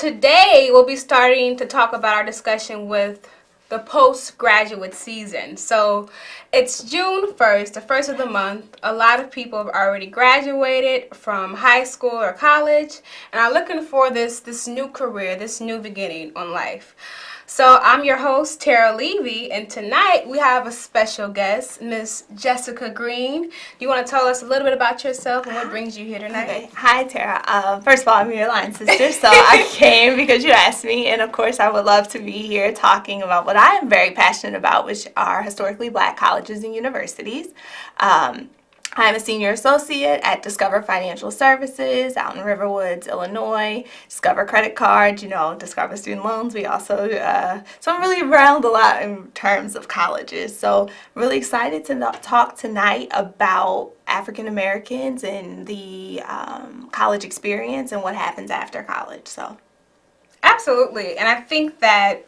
today we'll be starting to talk about our discussion with the postgraduate season. So it's June 1st, the first of the month. A lot of people have already graduated from high school or college and are looking for this new career, this new beginning on life. So I'm your host, Tara Levy, and tonight we have a special guest, Miss Jessica Green. Do you want to tell us a little bit about yourself and what brings you here tonight? Okay. Hi, Tara. First of all, I'm your line sister, so I came because you asked me, and of course I would love to be here talking about what I am very passionate about, which are historically Black colleges and universities. I'm a senior associate at Discover Financial Services out in Riverwoods, Illinois. Discover credit cards, Discover student loans. We also, so I'm really around a lot in terms of colleges. So I'm really excited to talk tonight about African Americans and the college experience and what happens after college. So, absolutely, and I think that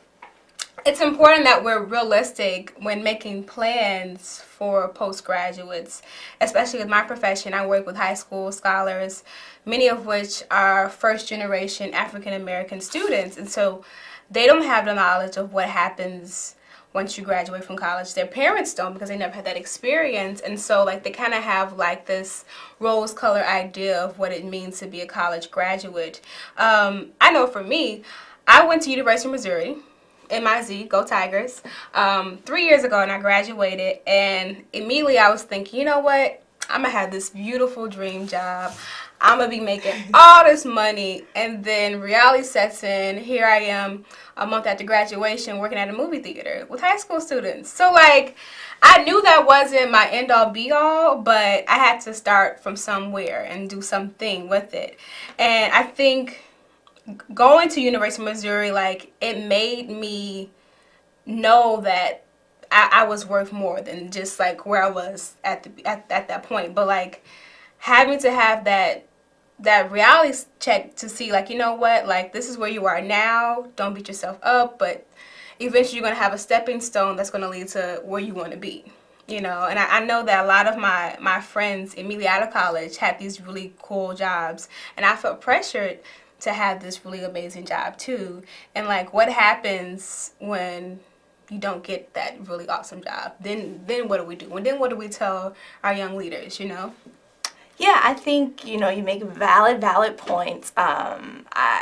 it's important that we're realistic when making plans for postgraduates, especially with my profession. I work with high school scholars, many of which are first-generation African-American students, and so they don't have the knowledge of what happens once you graduate from college. Their parents don't because they never had that experience, and so they kind of have this rose-colored idea of what it means to be a college graduate. I know for me, I went to University of Missouri, MIZ, go Tigers, 3 years ago, and I graduated, and immediately I was thinking, you know what, I'm going to have this beautiful dream job, I'm going to be making all this money, and then reality sets in. Here I am a month after graduation working at a movie theater with high school students. So I knew that wasn't my end-all be-all, but I had to start from somewhere and do something with it. And I think going to University of Missouri, it made me know that I was worth more than just where I was at that point. But having to have that reality check to see you know what, this is where you are now. Don't beat yourself up, but eventually you're gonna have a stepping stone that's gonna lead to where you want to be. And I know that a lot of my friends immediately out of college had these really cool jobs, and I felt pressured to have this really amazing job too. And what happens when you don't get that really awesome job? Then what do we do? And then what do we tell our young leaders, Yeah, I think, you make valid points.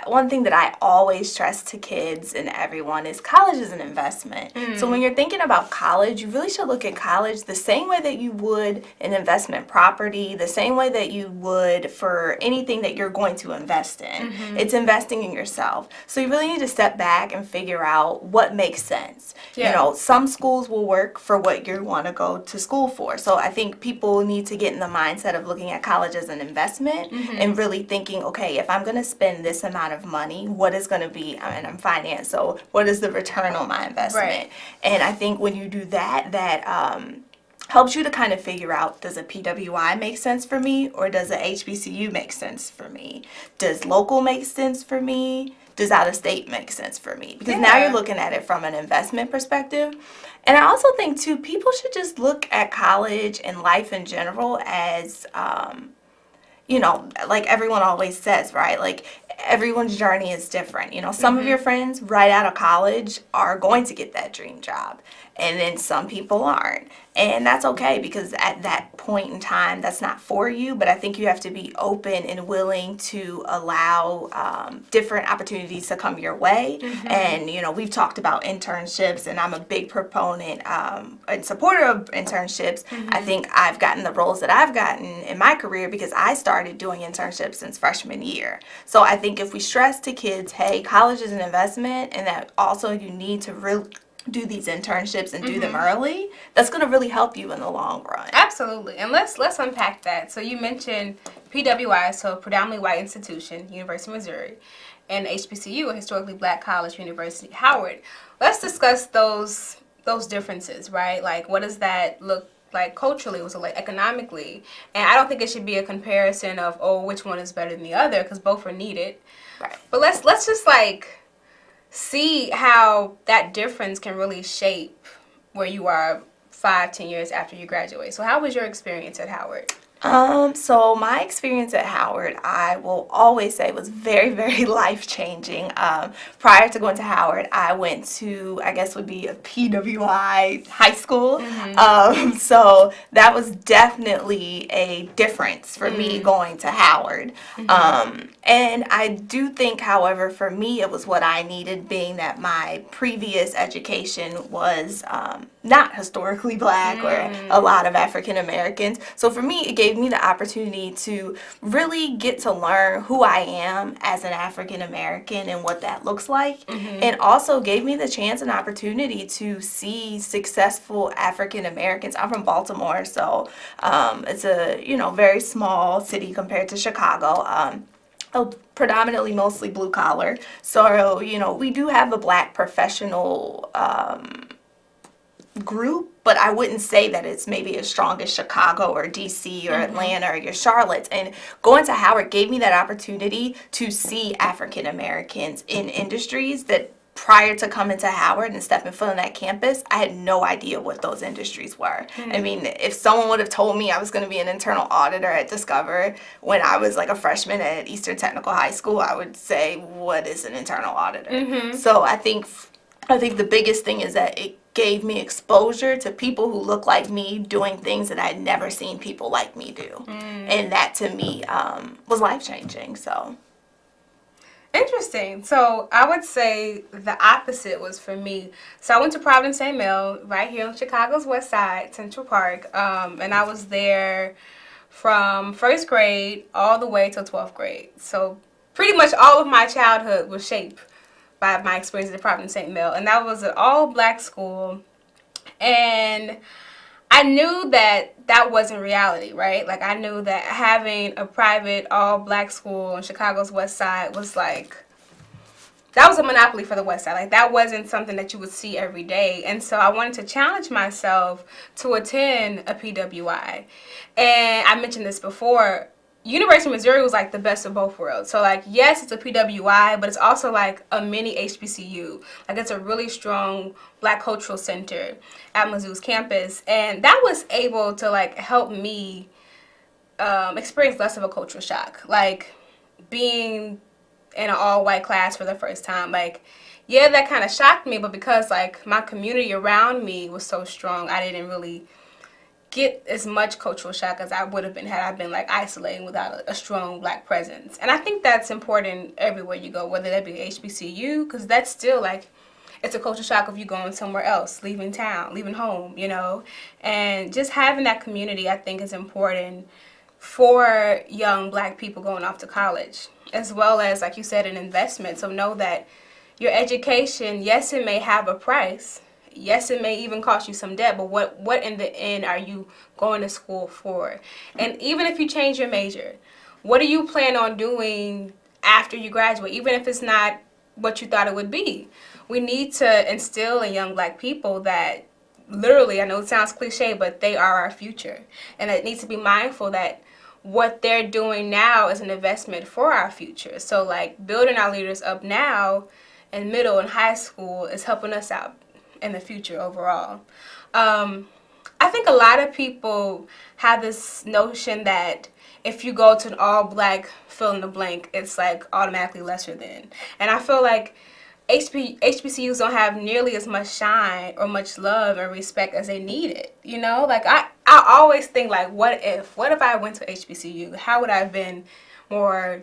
One thing that I always stress to kids and everyone is college is an investment. Mm. So when you're thinking about college, you really should look at college the same way that you would an investment property, the same way that you would for anything that you're going to invest in. Mm-hmm. It's investing in yourself. So you really need to step back and figure out what makes sense. Yeah. Some schools will work for what you want to go to school for. So I think people need to get in the mindset of looking at college as an investment. Mm-hmm. And really thinking, okay, if I'm going to spend this amount of money, what is going to be, I'm financed, so what is the return on my investment? Right. And I think when you do that helps you to kind of figure out, does a PWI make sense for me, or does a HBCU make sense for me? Does local make sense for me? Does out of state make sense for me? Because now you're looking at it from an investment perspective. And I also think too, people should just look at college and life in general as like everyone always says, right? Everyone's journey is different. Some of your friends right out of college are going to get that dream job, and then some people aren't. And that's okay, because at that point in time, that's not for you. But I think you have to be open and willing to allow different opportunities to come your way. Mm-hmm. And, we've talked about internships, and I'm a big proponent and supporter of internships. Mm-hmm. I think I've gotten the roles that I've gotten in my career because I started doing internships since freshman year. So I think if we stress to kids, hey, college is an investment, and that also you need to really do these internships and do them early, that's going to really help you in the long run. Absolutely. And let's unpack that. So you mentioned PWI, so predominantly white institution, University of Missouri, and HBCU, a historically Black college, University Howard. Let's discuss those differences, right? What does that look like culturally, was economically? And I don't think it should be a comparison of, which one is better than the other, because both are needed. Right. But let's just see how that difference can really shape where you are 5-10 years after you graduate. So how was your experience at Howard? So my experience at Howard, I will always say, was very, very life-changing. Prior to going to Howard, I went to, I guess would be a PWI high school. So that was definitely a difference for me going to Howard. And I do think, however, for me, it was what I needed, being that my previous education was not historically black or a lot of African Americans. So for me, it gave me the opportunity to really get to learn who I am as an African American and what that looks like. And also gave me the chance and opportunity to see successful African Americans. I'm from Baltimore, so it's a very small city compared to Chicago. Predominantly mostly blue collar. So, we do have a black professional group, but I wouldn't say that it's maybe as strong as Chicago or DC or Atlanta or your Charlotte. And going to Howard gave me that opportunity to see African Americans in industries that prior to coming to Howard and stepping foot on that campus, I had no idea what those industries were. I mean, if someone would have told me I was going to be an internal auditor at Discover when I was like a freshman at Eastern Technical High School, I would say, what is an internal auditor? So I think the biggest thing is that it gave me exposure to people who look like me doing things that I'd never seen people like me do. And that to me was life-changing. So interesting. So I would say the opposite was for me. So I went to Providence St. Mel right here on Chicago's Westside, Central Park, and I was there from first grade all the way till 12th grade. So pretty much all of my childhood was shaped by my experience at Providence St. Mel, and that was an all-black school, and I knew that wasn't reality, right? Like, I knew that having a private all-black school on Chicago's West Side was like, that was a monopoly for the West Side. Like, that wasn't something that you would see every day, and so I wanted to challenge myself to attend a PWI, and I mentioned this before. University of Missouri was like the best of both worlds. So like, yes, it's a PWI, but it's also like a mini HBCU. Like, it's a really strong black cultural center at Mizzou's campus. And that was able to like help me experience less of a cultural shock. Like, being in an all-white class for the first time, like, yeah, that kind of shocked me, but because like my community around me was so strong, I didn't really get as much cultural shock as I would have been had I been like isolating without a strong black presence. And I think that's important everywhere you go, whether that be HBCU, because that's still like, it's a culture shock of you going somewhere else, leaving town, leaving home, and just having that community, I think, is important for young black people going off to college, as well as, like you said, an investment. So know that your education, yes, it may have a price. Yes, it may even cost you some debt, but what in the end are you going to school for? And even if you change your major, what do you plan on doing after you graduate, even if it's not what you thought it would be? We need to instill in young black people that literally, I know it sounds cliche, but they are our future. And it needs to be mindful that what they're doing now is an investment for our future. So like, building our leaders up now in middle and high school is helping us out in the future overall. I think a lot of people have this notion that if you go to an all-black fill in the blank, it's like automatically lesser than. And I feel like HBCUs don't have nearly as much shine or much love and respect as they need it. Like I always think like, what if I went to HBCU? How would I have been more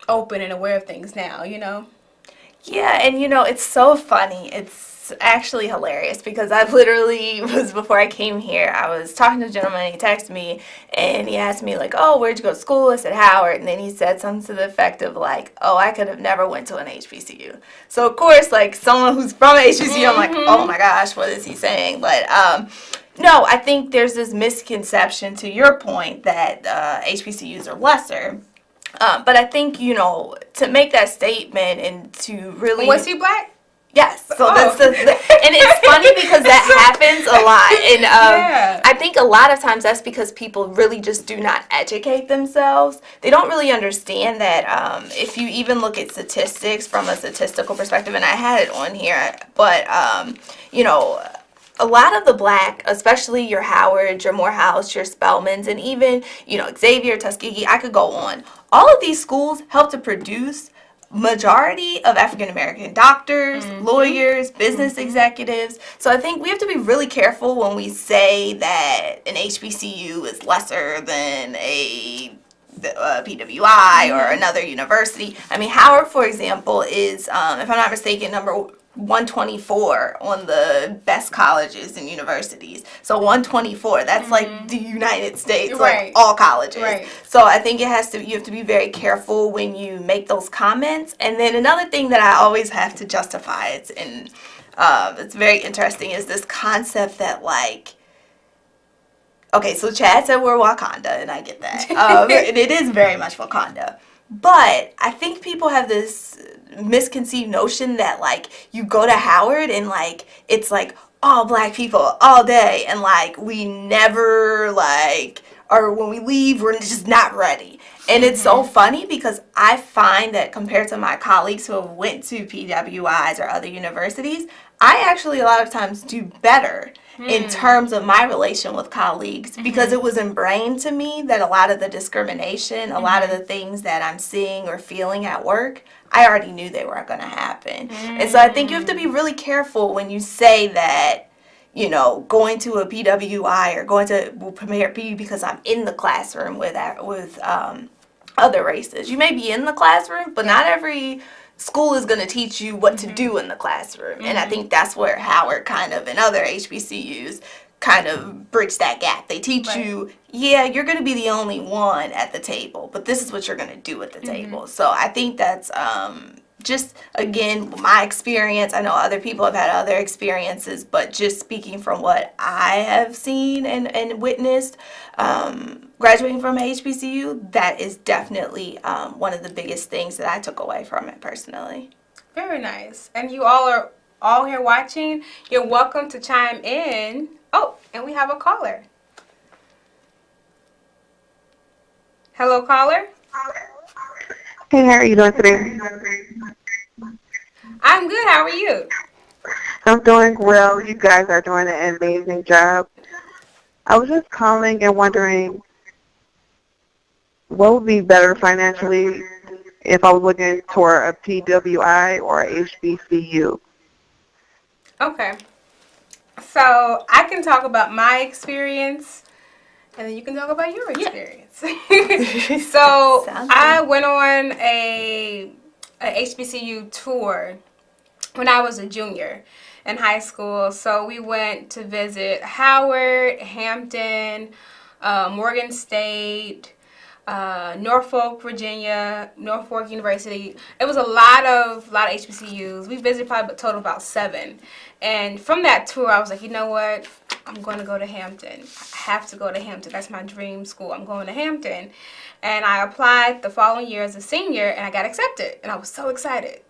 open and aware of things now? Yeah, and it's so funny. It's actually hilarious because I literally before I came here, I was talking to a gentleman and he texted me and he asked me like, oh, where'd you go to school? I said Howard, and then he said something to the effect of like, oh, I could have never went to an HBCU. So of course, like someone who's from an HBCU, I'm like, oh my gosh, what is he saying? But no, I think there's this misconception to your point that HBCUs are lesser. But I think, to make that statement and to really... Was he black? Yes. So that's and it's funny because that happens a lot. And yeah. I think a lot of times that's because people really just do not educate themselves. They don't really understand that if you even look at statistics from a statistical perspective, and I had it on here, but, a lot of the Black, especially your Howards, your Morehouse, your Spelmans, and even, Xavier, Tuskegee, I could go on. All of these schools help to produce majority of African American doctors, lawyers, business executives. So I think we have to be really careful when we say that an HBCU is lesser than a PWI or another university. I mean, Howard, for example, is, if I'm not mistaken, number 124 on the best colleges and universities. So 124, that's like the United States, like all colleges. Right. So I think you have to be very careful when you make those comments. And then another thing that I always have to justify, it's very interesting, is this concept that, like, okay, so Chad said we're Wakanda, and I get that. And it is very much Wakanda. But I think people have this misconceived notion that, like, you go to Howard and, like, it's, like, all Black people all day. And, like, we never, like, or when we leave, we're just not ready. And it's so funny because I find that compared to my colleagues who have went to PWIs or other universities, I actually a lot of times do better in terms of my relation with colleagues because it was ingrained to me that a lot of the discrimination, a lot of the things that I'm seeing or feeling at work, I already knew they were going to happen. And so I think you have to be really careful when you say that, going to a PWI or going to Premier P because I'm in the classroom with other races. You may be in the classroom, but not every school is going to teach you what to do in the classroom. And I think that's where Howard kind of and other HBCUs kind of bridge that gap. They teach you, you're going to be the only one at the table, but this is what you're going to do at the table. So I think that's just, again, my experience. I know other people have had other experiences, but just speaking from what I have seen and witnessed, graduating from a HBCU, that is definitely one of the biggest things that I took away from it personally. Very nice. And you all are all here watching. You're welcome to chime in. Oh, and we have a caller. Hello, caller. Hey, how are you doing today? I'm good. How are you? I'm doing well. You guys are doing an amazing job. I was just calling and wondering what would be better financially if I was looking toward a PWI or a HBCU. Okay. So I can talk about my experience, and then you can talk about your experience. So I went on a HBCU tour when I was a junior in high school. So we went to visit Howard, Hampton, Morgan State, Norfolk, Virginia, Norfolk University. It was a lot of HBCUs. We visited probably a total of about 7. And from that tour, I was like, you know what? I'm going to go to Hampton. I have to go to Hampton. That's my dream school. I'm going to Hampton. And I applied the following year as a senior, and I got accepted. And I was so excited.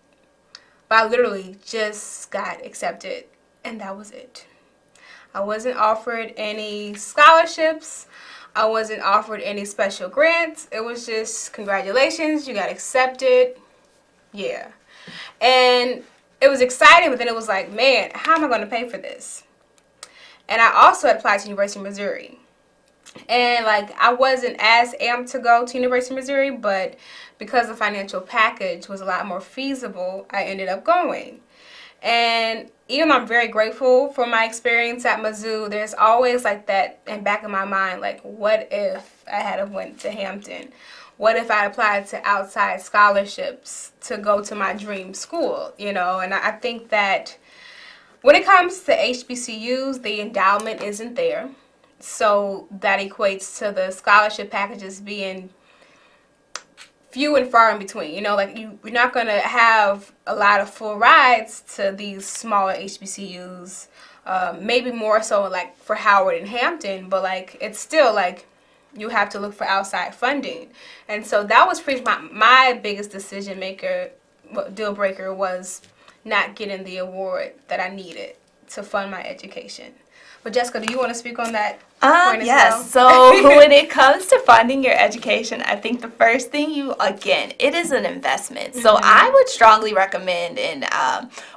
But I literally just got accepted, and that was it. I wasn't offered any scholarships. I wasn't offered any special grants. It was just, congratulations, you got accepted. Yeah. And it was exciting, but then it was like, man, how am I going to pay for this? And I also applied to University of Missouri. And, like, I wasn't as amped to go to University of Missouri, but because the financial package was a lot more feasible, I ended up going. And even though I'm very grateful for my experience at Mizzou, there's always, like, that in back of my mind, like, what if I had have went to Hampton? What if I applied to outside scholarships to go to my dream school, And I think that when it comes to HBCUs, the endowment isn't there. So that equates to the scholarship packages being few and far in between. Like you're not going to have a lot of full rides to these smaller HBCUs. Maybe more so like for Howard and Hampton, but like it's still like you have to look for outside funding. And so that was pretty much my biggest decision maker, deal breaker, was not getting the award that I needed to fund my education. But Jessica, do you want to speak on that point as Yes. well? So when it comes to funding your education, I think the first thing it is an investment. So I would strongly recommend, and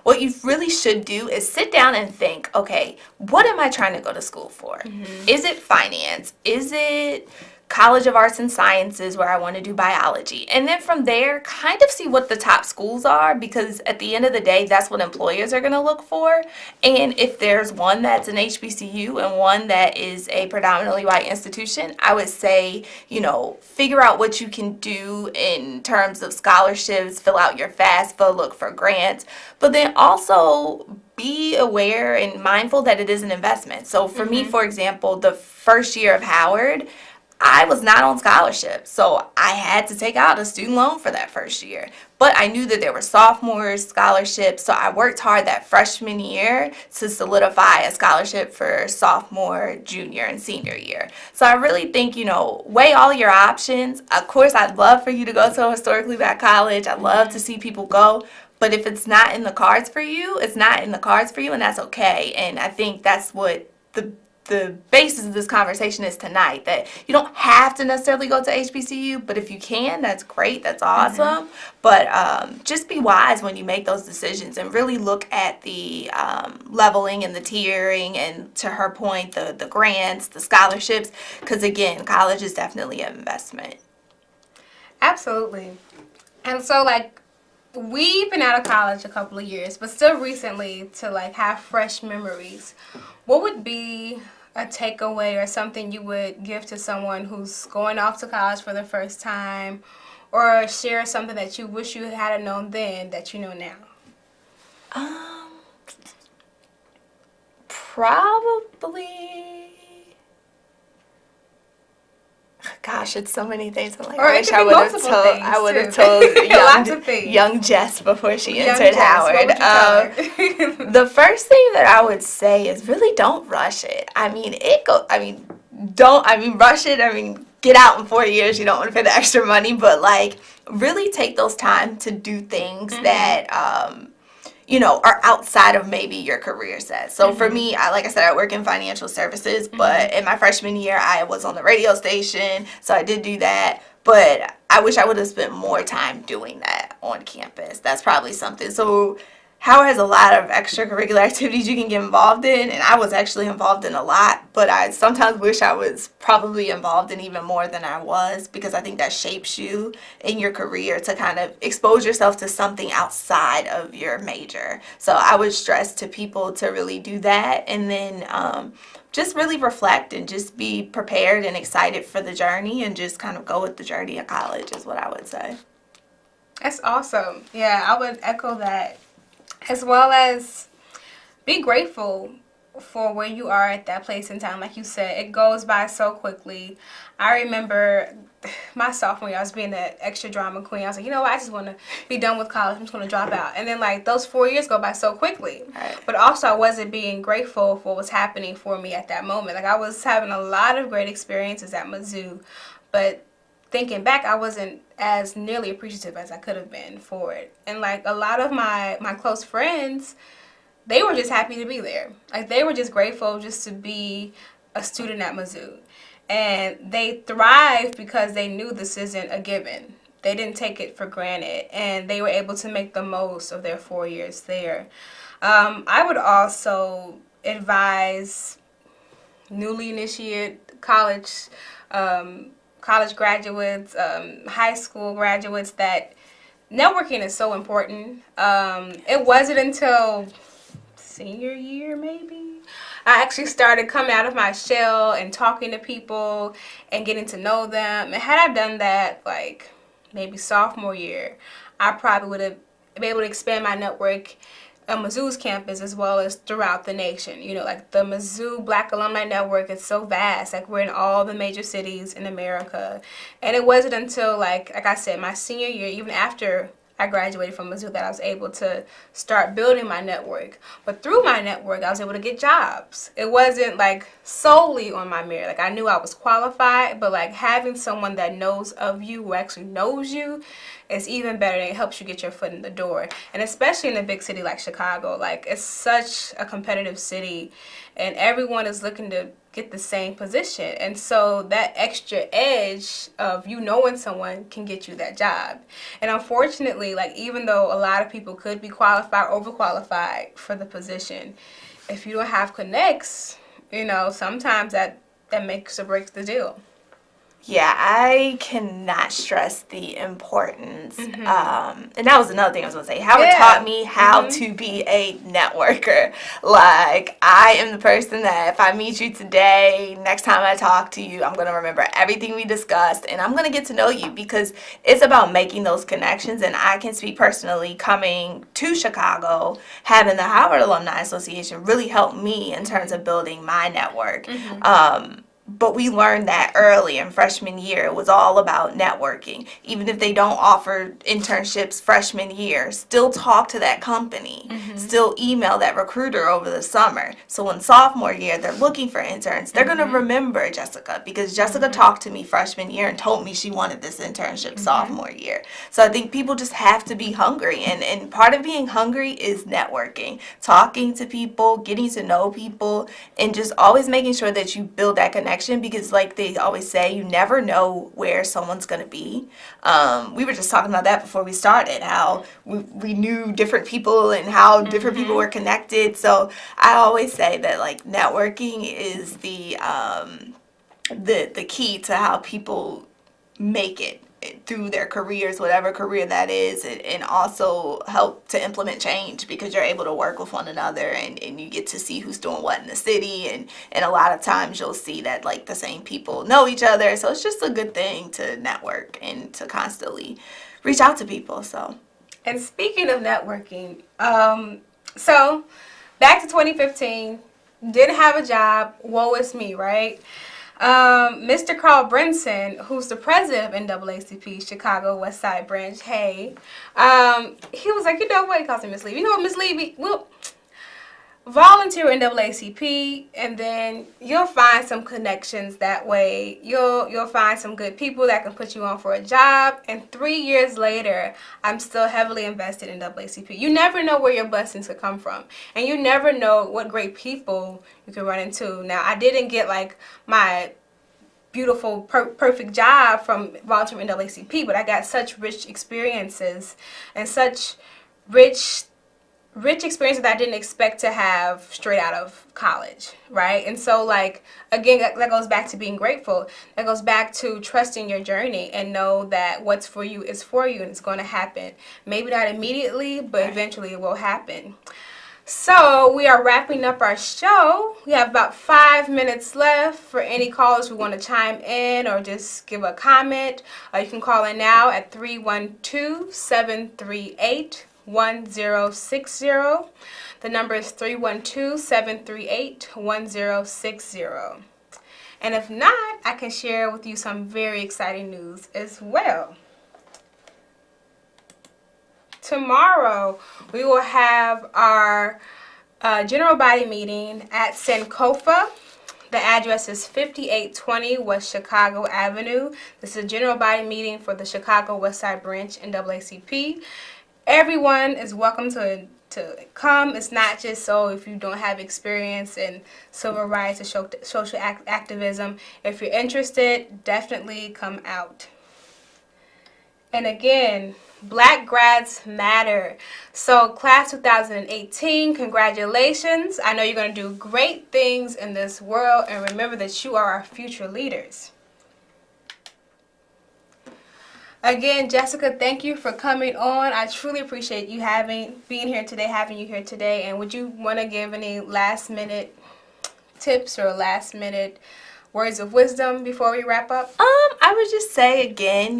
what you really should do is sit down and think, okay, what am I trying to go to school for? Is it finance? Is it College of Arts and Sciences where I want to do biology? And then from there, kind of see what the top schools are, because at the end of the day, that's what employers are going to look for. And if there's one that's an HBCU and one that is a predominantly white institution, I would say, figure out what you can do in terms of scholarships, fill out your FAFSA, look for grants, but then also be aware and mindful that it is an investment. So for me, for example, the first year of Howard, I was not on scholarship, so I had to take out a student loan for that first year. But I knew that there were sophomore scholarships, so I worked hard that freshman year to solidify a scholarship for sophomore, junior, and senior year. So I really think, weigh all your options. Of course, I'd love for you to go to a historically black college. I'd love to see people go. But if it's not in the cards for you, it's not in the cards for you, and that's okay. And I think that's what the basis of this conversation is tonight, that you don't have to necessarily go to HBCU, but if you can, that's great, that's awesome. But just be wise when you make those decisions and really look at the leveling and the tiering, and to her point, the grants, the scholarships, because again, college is definitely an investment. Absolutely. And so we've been out of college a couple of years, but still recently to have fresh memories. What would be a takeaway or something you would give to someone who's going off to college for the first time, or share something that you wish you had known then that you know now? Probably. Gosh, it's so many things. I Or wish I would have told young Jess before she entered Howard. The first thing that I would say is really don't rush it. Rush it. Get out in 4 years. You don't want to pay the extra money, but really take those time to do things that are outside of maybe your career set. So for me, like I said, I work in financial services, but in my freshman year, I was on the radio station, so I did do that. But I wish I would have spent more time doing that on campus. That's probably something. So Howard has a lot of extracurricular activities you can get involved in, and I was actually involved in a lot, but I sometimes wish I was probably involved in even more than I was, because I think that shapes you in your career to kind of expose yourself to something outside of your major. So I would stress to people to really do that, and then just really reflect and just be prepared and excited for the journey, and just kind of go with the journey of college is what I would say. That's awesome. Yeah, I would echo that. As well as be grateful for where you are at that place in time. Like you said, it goes by so quickly. I remember my sophomore year, I was being the extra drama queen. I was like, you know what, I just want to be done with college. I'm just going to drop out. And then those 4 years go by so quickly. Right. But also I wasn't being grateful for what was happening for me at that moment. I was having a lot of great experiences at Mizzou, but thinking back, I wasn't as nearly appreciative as I could have been for it. And a lot of my close friends, they were just happy to be there. They were just grateful just to be a student at Mizzou. And they thrived because they knew this isn't a given. They didn't take it for granted, and they were able to make the most of their 4 years there. I would also advise newly initiated college graduates, high school graduates, that networking is so important. It wasn't until senior year, maybe, I actually started coming out of my shell and talking to people and getting to know them. And had I done that maybe sophomore year, I probably would have been able to expand my network on Mizzou's campus as well as throughout the nation. The Mizzou Black Alumni Network is so vast. We're in all the major cities in America. And it wasn't until, like I said, my senior year, even after I graduated from Mizzou, that I was able to start building my network. But through my network, I was able to get jobs. It wasn't solely on my merit. I knew I was qualified, but having someone that knows of you, who actually knows you, it's even better. It helps you get your foot in the door. And especially in a big city like Chicago, like it's such a competitive city and everyone is looking to get the same position. And so that extra edge of you knowing someone can get you that job. And unfortunately, like even though a lot of people could be qualified, overqualified for the position, if you don't have connects, you know, sometimes that makes or breaks the deal. Yeah, I cannot stress the importance. And that was another thing I was going to say. Howard taught me how to be a networker. Like, I am the person that if I meet you today, next time I talk to you, I'm going to remember everything we discussed and I'm going to get to know you because it's about making those connections. And I can speak personally, coming to Chicago, having the Howard Alumni Association really helped me in terms of building my network. But we learned that early in freshman year. It was all about networking. Even if they don't offer internships freshman year, still talk to that company. Still email that recruiter over the summer. So when sophomore year, they're looking for interns. They're going to remember Jessica because Jessica talked to me freshman year and told me she wanted this internship sophomore year. So I think people just have to be hungry. And part of being hungry is networking. Talking to people, getting to know people, and just always making sure that you build that connection. Because like they always say, you never know where someone's going to be. We were just talking about that before we started, how we knew different people and how different people were connected. So I always say that like networking is the key to how people make it through their careers, whatever career that is, and also help to implement change because you're able to work with one another and you get to see who's doing what in the city, and a lot of times you'll see that like the same people know each other, so it's just a good thing to network and to constantly reach out to people. So, and speaking of networking, so back to 2015, didn't have a job, woe is me, right? Mr. Carl Brinson, who's the president of NAACP Chicago Westside branch, he was like, you know what, he calls me Miss Levy. You know what, Miss Levy, we'll volunteer in NAACP, and then you'll find some connections that way. You'll find some good people that can put you on for a job. And 3 years later, I'm still heavily invested in NAACP. You never know where your blessings could come from, and you never know what great people you could run into. Now, I didn't get like my beautiful, perfect job from volunteering in NAACP, but I got such rich experiences and such rich experiences that I didn't expect to have straight out of college, right? And so, like, again, that goes back to being grateful. That goes back to trusting your journey and know that what's for you is for you and it's going to happen. Maybe not immediately, but eventually it will happen. So we are wrapping up our show. We have about 5 minutes left for any callers who want to chime in or just give a comment. You can call in now at 312-738-1060. The number is 312-738-1060. And if not, I can share with you some very exciting news as well. Tomorrow, we will have our general body meeting at Sankofa. The address is 5820 West Chicago Avenue. This is a general body meeting for the Chicago Westside branch in NAACP. Everyone is welcome to come. It's not just so if you don't have experience in civil rights or social activism. If you're interested, definitely come out. And again, Black grads matter. So class 2018, congratulations. I know you're going to do great things in this world, and remember that you are our future leaders. Again, Jessica, thank you for coming on. I truly appreciate you having you here today. And would you want to give any last minute tips or last minute words of wisdom before we wrap up? I would just say again,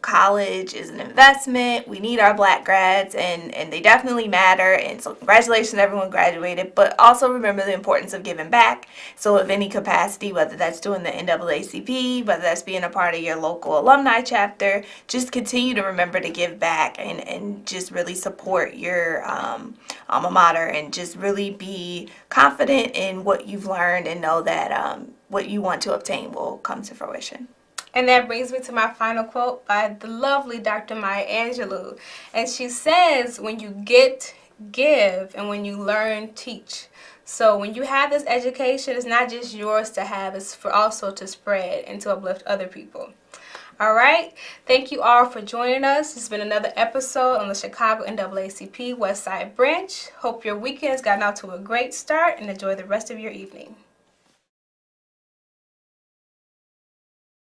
college is an investment. We need our Black grads, and they definitely matter. And so congratulations, everyone graduated. But also remember the importance of giving back. So of any capacity, whether that's doing the NAACP, whether that's being a part of your local alumni chapter, just continue to remember to give back and just really support your alma mater, and just really be confident in what you've learned and know that what you want to obtain will come to fruition. And that brings me to my final quote by the lovely Dr. Maya Angelou. And she says, when you get, give, and when you learn, teach. So when you have this education, it's not just yours to have, it's for also to spread and to uplift other people. All right. Thank you all for joining us. This has been another episode on the Chicago NAACP Westside branch. Hope your weekend has gotten out to a great start and enjoy the rest of your evening.